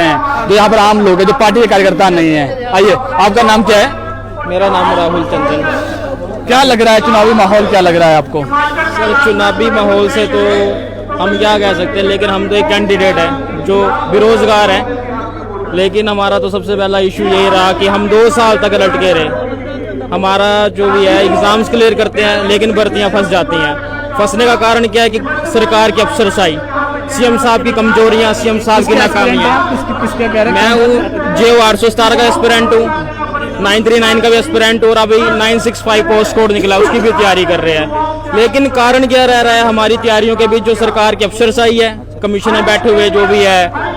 हैं जो यहाँ पर आम लोग हैं, जो पार्टी के कार्यकर्ता नहीं है। आइए, आपका नाम क्या है? मेरा नाम राहुल चंदन। क्या लग रहा है, चुनावी माहौल क्या लग रहा है आपको? सर, चुनावी माहौल से तो हम क्या कह सकते हैं, लेकिन हम तो एक कैंडिडेट हैं जो बेरोजगार हैं। लेकिन हमारा तो सबसे पहला इशू यही रहा कि हम 2 साल तक लटके रहे। हमारा जो भी है एग्जाम्स क्लियर करते हैं लेकिन भर्तियां फंस जाती हैं। फंसने का कारण क्या है कि सरकार की अफसरशाही, सीएम साहब की कमजोरियां, सीएम साहब की नाकामियां। मैं हूँ JO 817 का एस्पिरेंट हूँ, 939 का भी एस्पिरेंट और अभी 965 पोस्ट कोड निकला, उसकी भी तैयारी कर रहे हैं। लेकिन कारण क्या रह रहा है हमारी तैयारियों के बीच? जो सरकार की अफसरशाही है, कमीशन में बैठे हुए जो भी है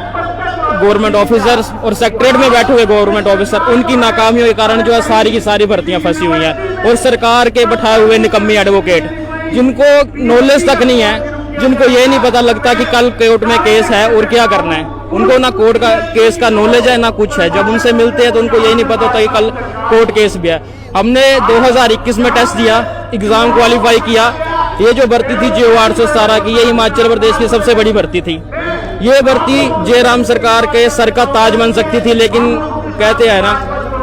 गवर्नमेंट ऑफिसर्स और सेक्रेटरीट में बैठे हुए गवर्नमेंट ऑफिसर, उनकी नाकामियों के कारण जो है सारी की सारी भर्तियां फंसी हुई हैं। और सरकार के बैठाए हुए निकम्मी एडवोकेट, जिनको नॉलेज तक नहीं है, जिनको ये नहीं पता लगता कि कल कोर्ट में केस है और क्या करना है। उनको ना कोर्ट का केस का नॉलेज है ना कुछ है। जब उनसे मिलते हैं तो उनको यही नहीं पता होता कि कल कोर्ट केस भी है। हमने 2021 में टेस्ट दिया, एग्जाम क्वालिफाई किया। ये जो भर्ती थी JO 817 की, ये हिमाचल प्रदेश की सबसे बड़ी भर्ती थी। ये भर्ती जयराम सरकार के सर का ताज बन सकती थी, लेकिन कहते हैं ना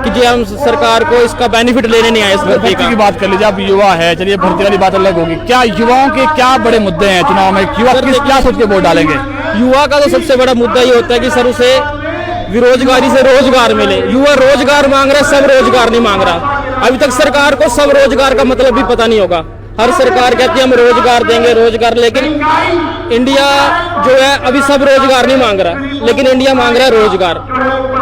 कि जयराम सरकार को इसका बेनिफिट लेने नहीं आया। इस भर्ती की बात कर लीजिए, आप युवा है, चलिए भर्ती वाली बात अलग होगी। क्या युवाओं के क्या बड़े मुद्दे हैं चुनाव में? युवा क्या सोच के वोट डालेंगे? युवा का तो सबसे बड़ा मुद्दा ये होता है कि सर उसे बेरोजगारी से रोजगार मिले। युवा रोजगार मांग रहा है, सब रोजगार नहीं मांग रहा। अभी तक सरकार को सब रोजगार का मतलब भी पता नहीं होगा। हर सरकार कहती है हम रोजगार देंगे रोजगार, लेकिन इंडिया जो है अभी सब रोजगार नहीं मांग रहा, लेकिन इंडिया मांग रहा है रोजगार।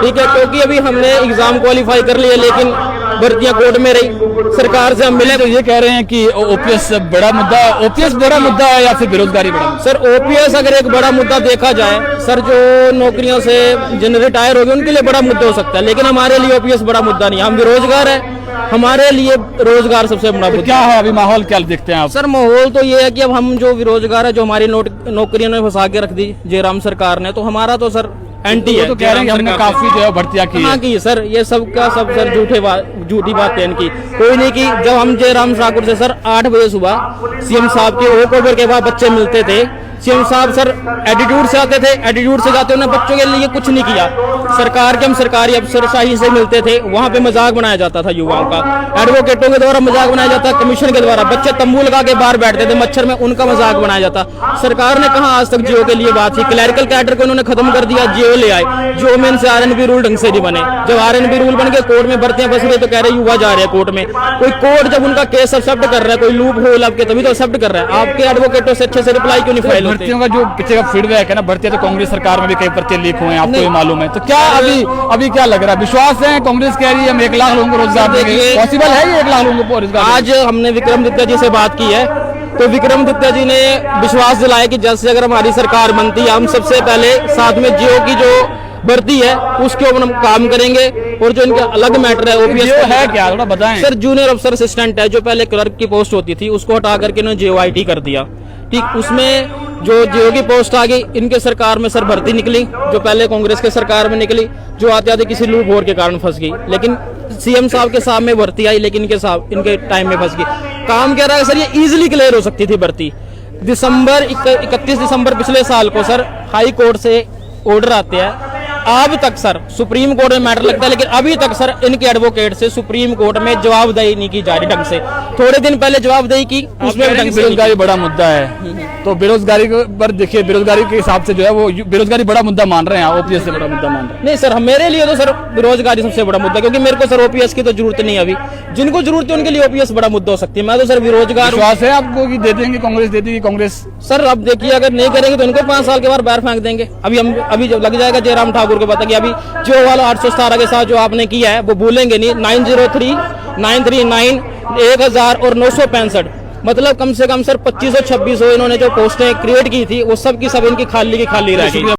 ठीक है, क्योंकि अभी हमने एग्जाम क्वालिफाई कर लिए लेकिन भर्तियां कोर्ट में रही। सरकार से हम मिले तो ये कह रहे हैं कि OPS बड़ा मुद्दा है। OPS बड़ा मुद्दा है या फिर बेरोजगारी बड़ा? सर, OPS अगर एक बड़ा मुद्दा देखा जाए सर, जो नौकरियों से जिन रिटायर हो गए उनके लिए बड़ा मुद्दा हो सकता है, लेकिन हमारे लिए OPS बड़ा मुद्दा नहीं है। हम बेरोजगार है, हमारे लिए रोजगार सबसे बड़ा मुद्दा। क्या है अभी माहौल, क्या देखते हैं आप? सर, माहौल तो ये है कि अब हम जो बेरोजगार है, जो हमारी नौकरियों ने फंसा के रख दी जयराम सरकार ने, तो हमारा तो सर एंटी है। तो कह रहे हैं हमने काफी जो है भर्तियां की हाँ की सर, ये सब का सब सर झूठी बात है इनकी। कोई नहीं की जब हम जयराम ठाकुर से सर 8 बजे सुबह सीएम साहब के वॉक ओवर के बाद बच्चे मिलते थे। सीएम साहब सर एटीट्यूड से आते थे, एटीट्यूड से जाते उन्होंने बच्चों के लिए कुछ नहीं किया। सरकार के हम सरकारी अफसरशाही से मिलते थे, वहां पे मजाक बनाया जाता था युवाओं का, एडवोकेटों के द्वारा मजाक बनाया जाता, कमीशन के द्वारा बच्चे तंबू लगा के बाहर बैठते थे मच्छर में, उनका मजाक बनाया जाता। सरकार ने कहा आज तक JO के लिए बात की? क्लैरिकल कैडर को उन्होंने खत्म कर दिया, JO ले आए। JO में से RNB रूल ढंग से नहीं बने। जब RNB रूल बन के कोर्ट में भर्तियां फंस रही तो कह रहे युवा जा रहे हैं कोर्ट में। कोई कोर्ट जब उनका केस एक्सेप्ट कर रहा है, कोई लूप होल आपके तभी तो एक्सेप्ट कर रहा है। आपके एडवोकेटों से अच्छे से रिप्लाई क्यों नहीं फाइल होते? जो पीछे का फीडबैक है ना, भर्ती तो कांग्रेस सरकार में भी कई पर्चे लीक हुए हैं, आपको ये मालूम है। तो क्या अभी क्या लग रहा है? विश्वास है कांग्रेस कह रही है हम 1 लाख लोगों को रोजगार देंगे? पॉसिबल है ये 1 लाख लोगों को रोजगार? आज हमने विक्रमादित्य जी से बात की है, तो विक्रमादित्य जी ने विश्वास दिलाया कि जैसे अगर हमारी सरकार बनती है, हम सबसे पहले साथ में JO की जो भर्ती है उसके ऊपर हम काम करेंगे। और जो इनका अलग मैटर है OPS है क्या, थोड़ा बताएं सर। जूनियर अफसर असिस्टेंट है, जो पहले क्लर्क की पोस्ट होती थी, उसको हटा करके इन्होंने JOIT कर दिया। ठीक, उसमें जो JO की पोस्ट आ गई, इनके सरकार में सर भर्ती निकली जो पहले कांग्रेस के सरकार में निकली, जो आते आते किसी लूप होल के कारण फंस गई। लेकिन CM साहब के सामने भर्ती आई, लेकिन इनके टाइम में फंस गई। काम कह रहा है सर ये इजीली क्लियर हो सकती थी भर्ती। 31 दिसंबर पिछले साल को सर हाई कोर्ट से ऑर्डर आते हैं, अब तक सर सुप्रीम कोर्ट में मैटर लगता है, लेकिन अभी तक सर इनके एडवोकेट से सुप्रीम कोर्ट में जवाबदेही नहीं की जा रही ढंग से। थोड़े दिन पहले जवाबदेही की, उसमें बेरोजगारी बड़ा मुद्दा है। तो बेरोजगारी पर देखिए, बेरोजगारी के हिसाब से जो है वो बेरोजगारी बड़ा मुद्दा मान रहे हैं, OPS से बड़ा मुद्दा मान रहे हैं? नहीं सर, मेरे लिए तो सर बेरोजगारी सबसे बड़ा मुद्दा, क्योंकि मेरे को सर OPS की तो जरूरत नहीं है। अभी जिनको जरूरत है उनके लिए OPS बड़ा मुद्दा हो सकती है। मैं तो सर बेरोजगार। विश्वास है आपको कि दे देंगे कांग्रेस, दे देगी कांग्रेस? सर अब देखिए, अगर नहीं करेंगे तो उनको 5 साल के बाद बाहर फेंक देंगे। अभी जब लग जाएगा जयराम ठाकुर को पता कि अभी JO वाला 817 के साथ जो आपने किया है वो भूलेंगे नहीं। 903, 939, 1000 और 965, मतलब कम से कम सर 2500-2600 इन्होंने जो पोस्टें क्रिएट की थी वो सब की सब इनकी खाली रह गई।